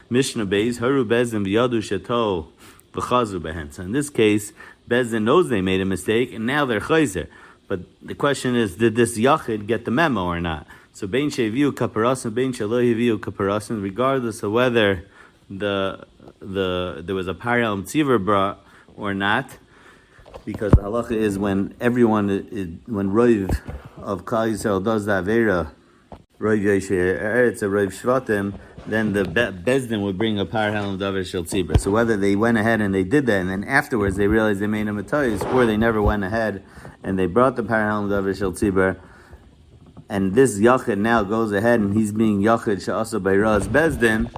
Mishnah Beis, Haru Bezdin B'yadu Sheto V'chazu Behen. So in this case, Bezdin knows they made a mistake, and now they're chayzer. But the question is, did this yachid get the memo or not? So Bein Sheviu Kaparasin, Bein Shelo Heviu Kaparasin, regardless of whether there was a parallel tziver brought or not, because the halacha is when Roiv of Klal Yisrael does the avera, Roiv Yoshe Eretz, Roiv Shvatim, then the Bezdin would bring a parallel davar shel tzibra. So whether they went ahead and they did that, and then afterwards they realized they made a matayis, or they never went ahead and they brought the parallel davar shel tzibra, and this yachid now goes ahead and he's being yachid she'asa by Raz Bezdin.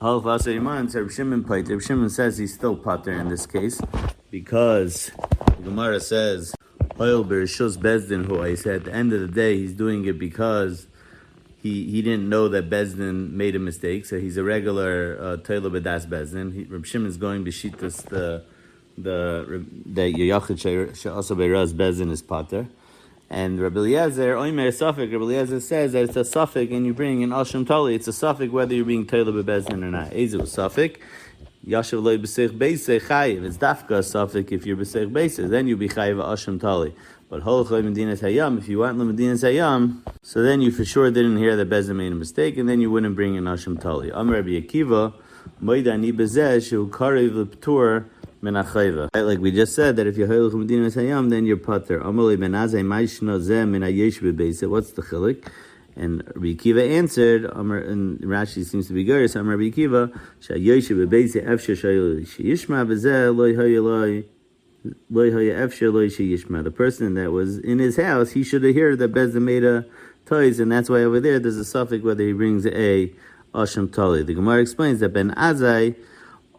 Reb Shimon says he's still pater in this case, because the Gemara says, Oil Bereshus Bezdin, who I said at the end of the day he's doing it because he didn't know that Bezdin made a mistake, so he's a regular Toila B'das Bezdin. Reb Shimon is going to Shitas the Yachid she'asa by Raz Bezdin is pater. And Rabbi Eliezer, Oimer Safik, Rabbi Eliezer says that it's a Safik and you bring an Asham Tali, it's a Safik whether you're being Toila B'bezdin or not. Ezu Safik, Yashav Loi B'seich Beisei Chayiv, it's Dafka Safik if you're B'seich Beisei, then you be Chayiv Asham Tali. But Holchoi Medinas Hayam, if you want Medinas Hayam, so then you for sure didn't hear that Bezdin made a mistake, and then you wouldn't bring an Asham Tali. Amar Rabbi Akiva, Moidani Bezeh, Shehu Karev L'Ptur, like we just said, that if you're Hayel Medina Hayam, then you're pater. Amalei ben Azai Mishna Zeh min Hayesh Bebeis. What's the chilik? And Rabbi Akiva answered, and Rashi seems to be good. So Rabbi Akiva, Shayesh Bebeis Efshe Shayil Sheyishma Bezeh Loi Hayeloi Loi Haye Efshe Loi Sheyishma. The person that was in his house, he should have heard that Bezdin made a toys, and that's why over there there's a suffix whether he brings a Asham Tali. The Gemara explains that Ben Azai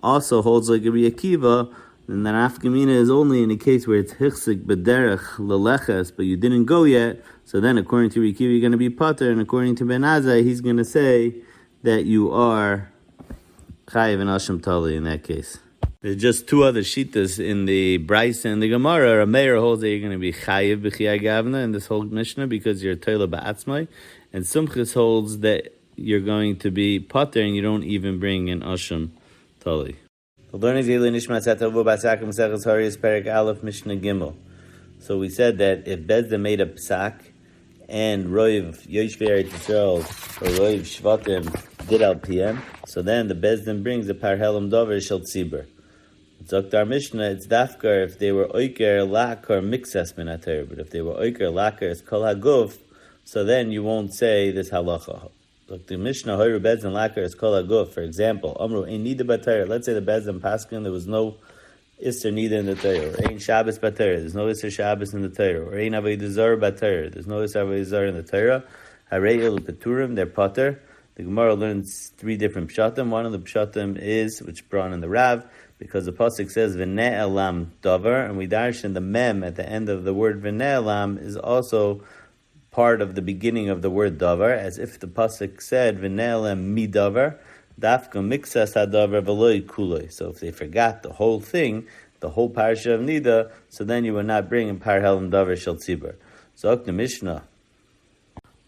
also holds like Rabbi Akiva, and that Afkamina is only in a case where it's Hichsik B'derech Leleches, but you didn't go yet, so then according to Rabbi Akiva you're going to be Pater, and according to Ben Azai he's going to say that you are Chayiv and Asham Tali in that case. There's just two other shitas in the Bryce and the Gemara. A mayor holds that you're going to be Chayiv B'chiyah Gavna in this whole Mishnah because you're Toila Ba'atzmai, and Sumchis holds that you're going to be Pater and you don't even bring an Asham Tali. Nishmas Etta Ahuva Basakim Seches Horayos Perek Aleph Mishna Gimel. So we said that if Bezdin made a psak and Roiv Yoshvei Eretz Yisrael or Roiv Shvatim did al PM, so then the Bezdin brings the parhelim dover shel tzibur. It's Oktar Mishnah. It's dafkar if they were oiker lakar mixas min haTorah, but if they were oiker lakar as kol haguf, so then you won't say this halacha. Look, the Mishnah Hoyru Bezdin Lakar is Kol Haguf, for example. Amru Ein Nida B'Torah. Let's say the Bezdin Paskin, there was no Isser Nida in the Torah. Or Ein Shabbos B'Torah. There's no Isser Shabbos in the Torah. Or Ein Avodah Zarah B'Torah. There's no Isser Avodah Zarah in the Torah. Harei El Peturim, they're Pater. The Gemara learns three different pshatim. One of the pshatim is, which brought in the Rav, because the pasuk says V'nei Elam Davar, and we darshan the Mem at the end of the word V'nei Elam is also part of the beginning of the word davar, as if the pasuk said v'ne'elem mi davar, dafka mixas hadavar v'loi kuloi. So if they forgot the whole thing, the whole parasha of Nida, so then you would not bring in parhelim davar shel tzibur. So the Mishnah,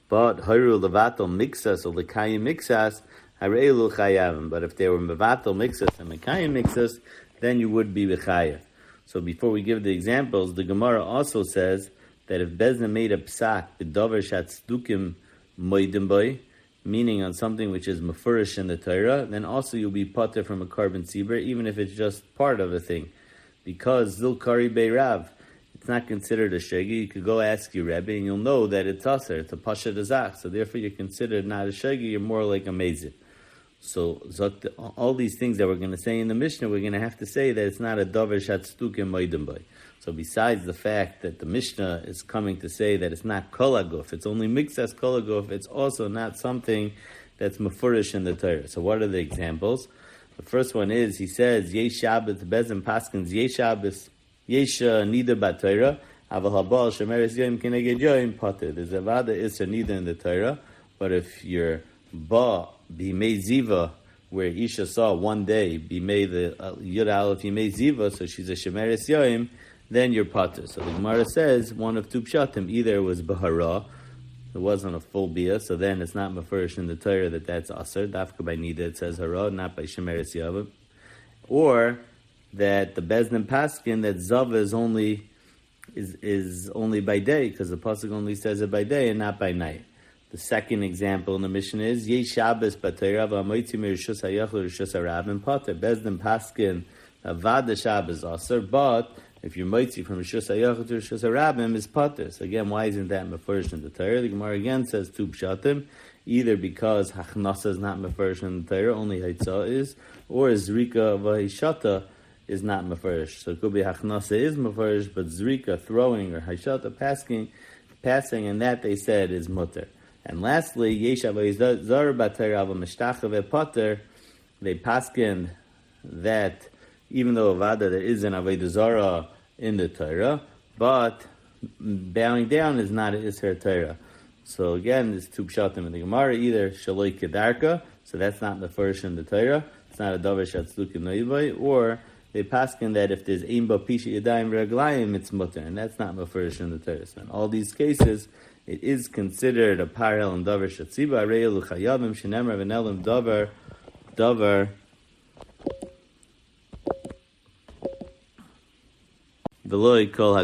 but haru levatel mixas or lekayim mixas hareilu chayavim. But if they were mevatel mixas and lekayim mixas, then you would be b'chayav. So before we give the examples, the Gemara also says that if Bezdin made a psak, b'davar shatzdukim moedim boy, meaning on something which is mefurish in the Torah, then also you'll be pater from a carbon tzibur, even if it's just part of a thing. Because zil kari beirav, it's not considered a shegi. You could go ask your Rebbe and you'll know that it's aser, it's a pasha dazach. So therefore you're considered not a shegi, you're more like a mezid. So all these things that we're going to say in the Mishnah, we're going to have to say that it's not a davar shatzdukim moedim boy. So besides the fact that the Mishnah is coming to say that it's not kol haguf, it's only mixas kol haguf, it's also not something that's mefurish in the Torah. So what are the examples? The first one is, he says, Yesh Shabbos, Bezin Paskins, Yesh Shabbos, Yesh Nida B'Torah, Aval Habal, Shemeres Yoim, Keneged Yoim, Pater. There's a Vada Isra Nida in the Torah, but if your Ba, Bimei Ziva, where Isha saw one day, Bimei the Yud Aleph Yimei Ziva, so she's a Shemeres Yoim, then you're pater. So the Gemara says one of two pshatim. Either it was bahara, It wasn't a full bia, so then it's not mefurish in the Torah that's aser. Dafka by nida it says hara, not by shemeres yavim. Or that the bezdin paskin that zav is only by day, because the pasuk only says it by day and not by night. The second example in the mission is Yesh Shabbos B'Torah v'Amoitzi Mirishus Hayachlu Rishus Harabim Pater. Bezdin paskin avad Shabbos aser, but if you're moitzi from Rishus Hayachlu to Rishus Harabim is pater. So again, why isn't that mefurish in the Torah? The Gemara again says two pshatim, either because hachnasa is not mefurish in the Torah, only haitzah is, or zrika v'hishata is not mefurish. So it could be hachnasa is mefurish, but zrika, throwing, or hishata, passing, and that they said is mutter. And lastly, yesh avodah zara b'Torah v'mishtacha ve'pater, they paskin that even though avada there is an avodah zara in the Torah, but bowing down is not an isher Torah. So again, there's two pshatim in the Gemara, either shaloi kedarka, so that's not the first in the Torah, it's not a davar shatzlukim noivay, or they paskin that if there's imba pisha yadayim v'raglayim, it's mutter, and that's not mefurish in the Torah. So in all these cases, it is considered a parallel in davar shatziba arei l'chayavim shenemar v'nelim davar v'loi kol